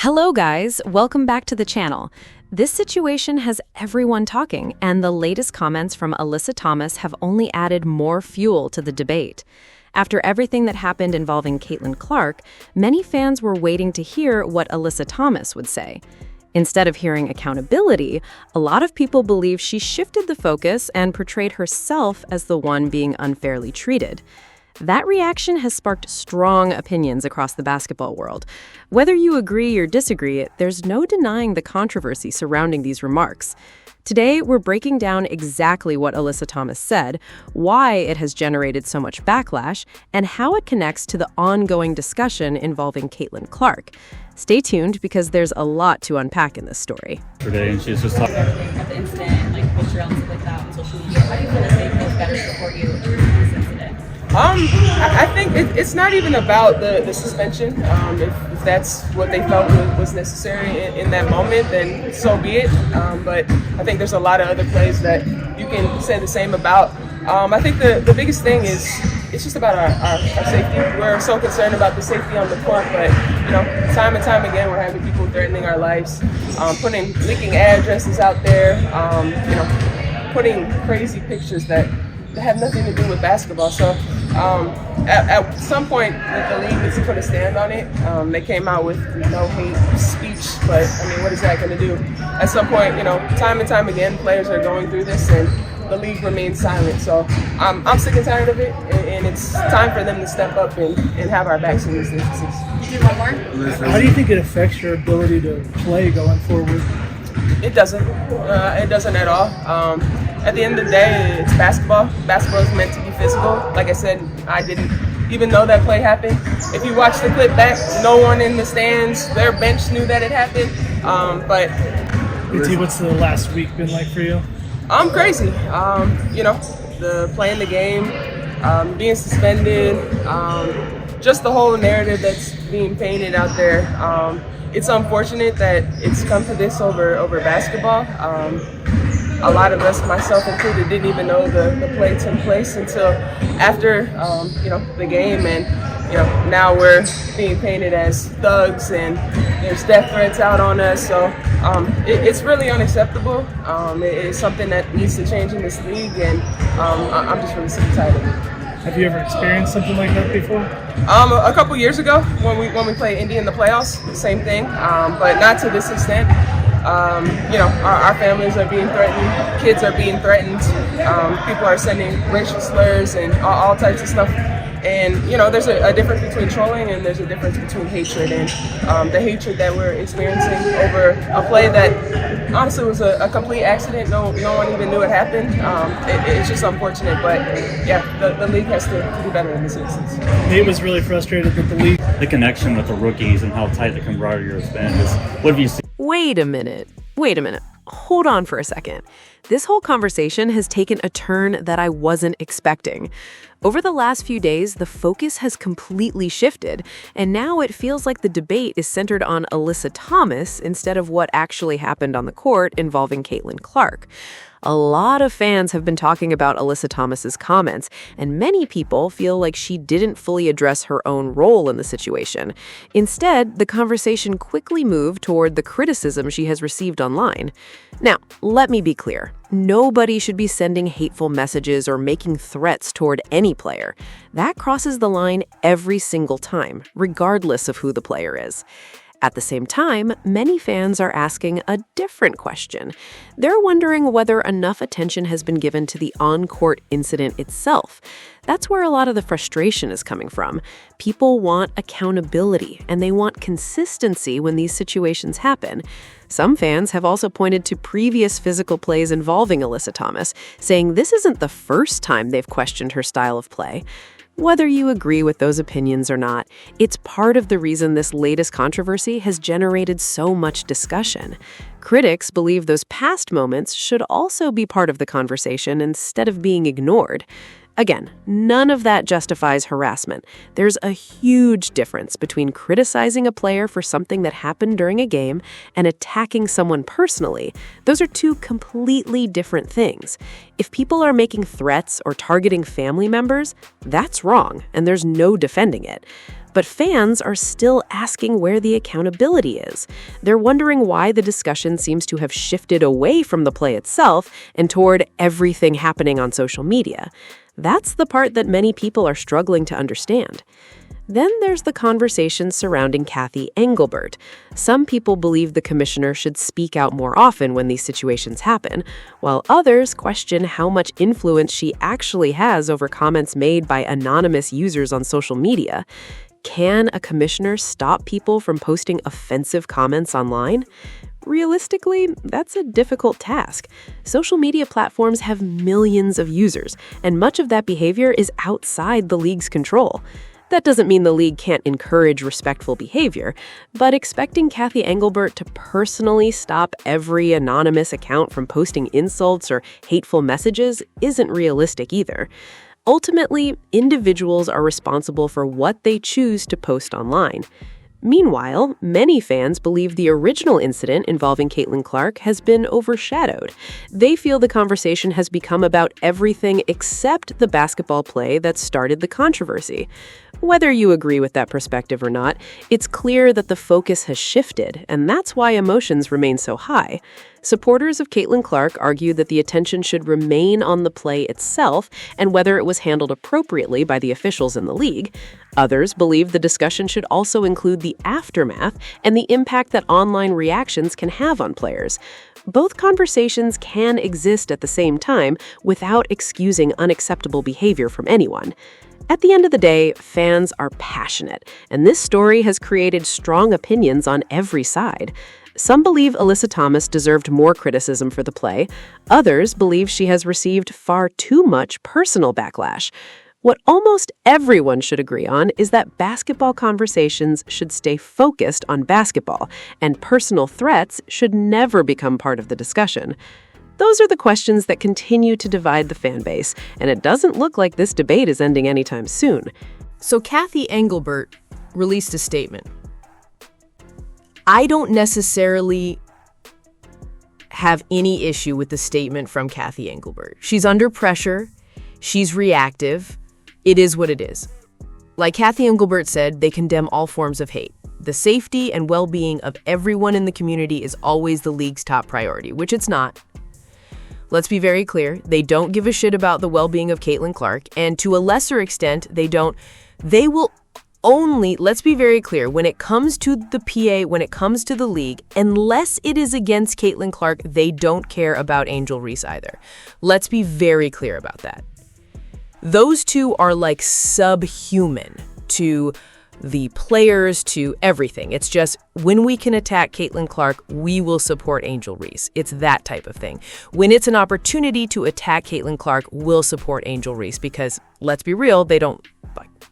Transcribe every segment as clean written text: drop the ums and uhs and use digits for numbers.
Hello guys, welcome back to the channel. This situation has everyone talking, and the latest comments from Alyssa Thomas have only added more fuel to the debate. After everything that happened involving Caitlin Clark, many fans were waiting to hear what Alyssa Thomas would say. Instead of hearing accountability, a lot of people believe she shifted the focus and portrayed herself as the one being unfairly treated. That reaction has sparked strong opinions across the basketball world. Whether you agree or disagree, there's no denying the controversy surrounding these remarks. Today, we're breaking down exactly what Alyssa Thomas said, why it has generated so much backlash, and how it connects to the ongoing discussion involving Caitlin Clark. Stay tuned because there's a lot to unpack in this story. Today, and she's just talking about the incident, like culture and stuff like that on social media. How do you feel that they feel better support you in this incident? I think it's not even about the suspension. If that's what they felt was necessary in that moment, then so be it. But I think there's a lot of other plays that you can say the same about. I think the biggest thing is it's just about our safety. We're so concerned about the safety on the court, but time and time again we're having people threatening our lives, leaking addresses out there, putting crazy pictures that have nothing to do with basketball. So at some point the league needs to put a stand on it. They came out with no hate speech, but I mean, what is that going to do? At some point, time and time again players are going through this and the league remains silent. So I'm sick and tired of it, and it's time for them to step up and have our backs in these instances. One more? How do you think it affects your ability to play going forward? It doesn't. It doesn't at all. At the end of the day, it's basketball. Basketball is meant to be physical. Like I said, I didn't even know that play happened. If you watch the clip back, no one in the stands, their bench knew that it happened. But what's the last week been like for you? Crazy. The playing the game, being suspended, just the whole narrative that's being painted out there. It's unfortunate that it's come to this over basketball. A lot of us, myself included, didn't even know the play took place until after the game, and now we're being painted as thugs and there's death threats out on us. So it's really unacceptable. It's something that needs to change in this league, and I'm just really sick and tired of it. Have you ever experienced something like that before? A couple years ago when we played Indy in the playoffs, same thing, but not to this extent. Our families are being threatened, kids are being threatened, people are sending racial slurs and all types of stuff. And there's a difference between trolling and there's a difference between hatred, and the hatred that we're experiencing over a play that honestly was a complete accident. No one even knew it happened. It's just unfortunate, but yeah, the league has to do better in this instance. Nate was really frustrated that the connection with the rookies and how tight the camaraderie has been. What have you seen? Wait a minute. Hold on for a second. This whole conversation has taken a turn that I wasn't expecting. Over the last few days, the focus has completely shifted, and now it feels like the debate is centered on Alyssa Thomas instead of what actually happened on the court involving Caitlin Clark. A lot of fans have been talking about Alyssa Thomas's comments, and many people feel like she didn't fully address her own role in the situation. Instead, the conversation quickly moved toward the criticism she has received online. Now, let me be clear. Nobody should be sending hateful messages or making threats toward any player. That crosses the line every single time, regardless of who the player is. At the same time, many fans are asking a different question. They're wondering whether enough attention has been given to the on-court incident itself. That's where a lot of the frustration is coming from. People want accountability, and they want consistency when these situations happen. Some fans have also pointed to previous physical plays involving Alyssa Thomas, saying this isn't the first time they've questioned her style of play. Whether you agree with those opinions or not, it's part of the reason this latest controversy has generated so much discussion. Critics believe those past moments should also be part of the conversation instead of being ignored. Again, none of that justifies harassment. There's a huge difference between criticizing a player for something that happened during a game and attacking someone personally. Those are two completely different things. If people are making threats or targeting family members, that's wrong, and there's no defending it. But fans are still asking where the accountability is. They're wondering why the discussion seems to have shifted away from the play itself and toward everything happening on social media. That's the part that many people are struggling to understand. Then there's the conversation surrounding Cathy Engelbert. Some people believe the commissioner should speak out more often when these situations happen, while others question how much influence she actually has over comments made by anonymous users on social media. Can a commissioner stop people from posting offensive comments online? Realistically, that's a difficult task. Social media platforms have millions of users, and much of that behavior is outside the league's control. That doesn't mean the league can't encourage respectful behavior, but expecting Cathy Engelbert to personally stop every anonymous account from posting insults or hateful messages isn't realistic either. Ultimately, individuals are responsible for what they choose to post online. Meanwhile, many fans believe the original incident involving Caitlin Clark has been overshadowed. They feel the conversation has become about everything except the basketball play that started the controversy. Whether you agree with that perspective or not, it's clear that the focus has shifted, and that's why emotions remain so high. Supporters of Caitlin Clark argue that the attention should remain on the play itself and whether it was handled appropriately by the officials in the league. Others believe the discussion should also include the aftermath and the impact that online reactions can have on players. Both conversations can exist at the same time without excusing unacceptable behavior from anyone. At the end of the day, fans are passionate, and this story has created strong opinions on every side. Some believe Alyssa Thomas deserved more criticism for the play. Others believe she has received far too much personal backlash. What almost everyone should agree on is that basketball conversations should stay focused on basketball, and personal threats should never become part of the discussion. Those are the questions that continue to divide the fan base, and it doesn't look like this debate is ending anytime soon. So Cathy Engelbert released a statement. I don't necessarily have any issue with the statement from Cathy Engelbert. She's under pressure. She's reactive. It is what it is. Like Cathy Engelbert said, they condemn all forms of hate. The safety and well-being of everyone in the community is always the league's top priority, which it's not. Let's be very clear. They don't give a shit about the well-being of Caitlin Clark, and to a lesser extent, they will only, let's be very clear, when it comes to the PA, when it comes to the league, unless it is against Caitlin Clark, they don't care about Angel Reese either. Let's be very clear about that. Those two are like subhuman to the players, to everything. It's just when we can attack Caitlin Clark, we will support Angel Reese. It's that type of thing. When it's an opportunity to attack Caitlin Clark, we'll support Angel Reese because, let's be real, they don't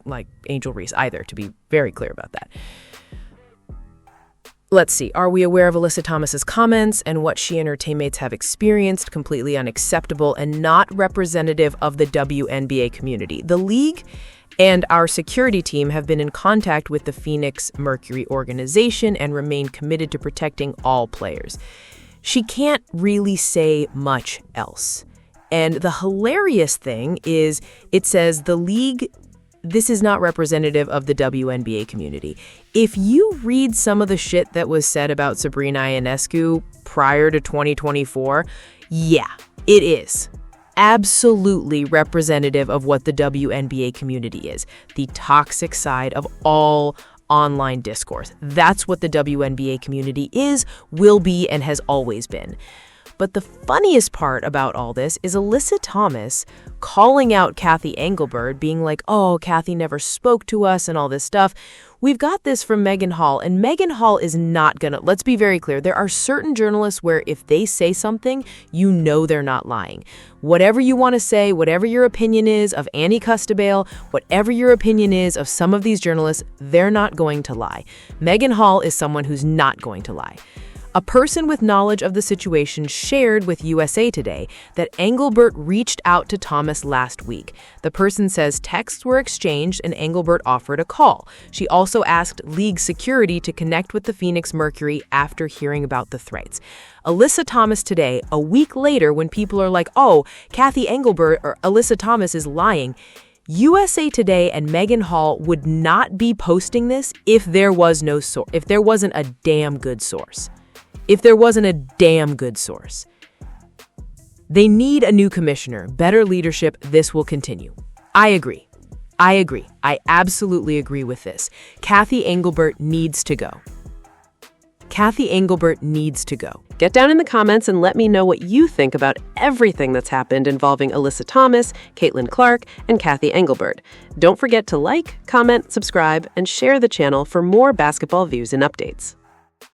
like Angel Reese either, to be very clear about that. Let's see. Are we aware of Alyssa Thomas's comments and what she and her teammates have experienced? Completely unacceptable and not representative of the WNBA community. The league and our security team have been in contact with the Phoenix Mercury organization and remain committed to protecting all players. She can't really say much else. And the hilarious thing is it says the league, this is not representative of the WNBA community. If you read some of the shit that was said about Sabrina Ionescu prior to 2024, yeah, it is absolutely representative of what the WNBA community is, the toxic side of all online discourse. That's what the WNBA community is, will be, and has always been. But the funniest part about all this is Alyssa Thomas calling out Cathy Engelbert, being like, oh, Cathy never spoke to us and all this stuff. We've got this from Megan Hall, and Megan Hall is not gonna, let's be very clear, there are certain journalists where if they say something, you know they're not lying. Whatever you want to say, whatever your opinion is of Annie Costabile, whatever your opinion is of some of these journalists, they're not going to lie. Megan Hall is someone who's not going to lie. A person with knowledge of the situation shared with USA Today that Engelbert reached out to Thomas last week. The person says texts were exchanged and Engelbert offered a call. She also asked league security to connect with the Phoenix Mercury after hearing about the threats. Alyssa Thomas today, a week later when people are like, oh, Cathy Engelbert or Alyssa Thomas is lying, USA Today and Meghan Hall would not be posting this if there was no source, if there wasn't a damn good source. If there wasn't a damn good source. They need a new commissioner, better leadership. This will continue. I agree. I absolutely agree with this. Kathy Engelbert needs to go. Kathy Engelbert needs to go. Get down in the comments and let me know what you think about everything that's happened involving Alyssa Thomas, Caitlin Clark, and Kathy Engelbert. Don't forget to like, comment, subscribe, and share the channel for more basketball views and updates.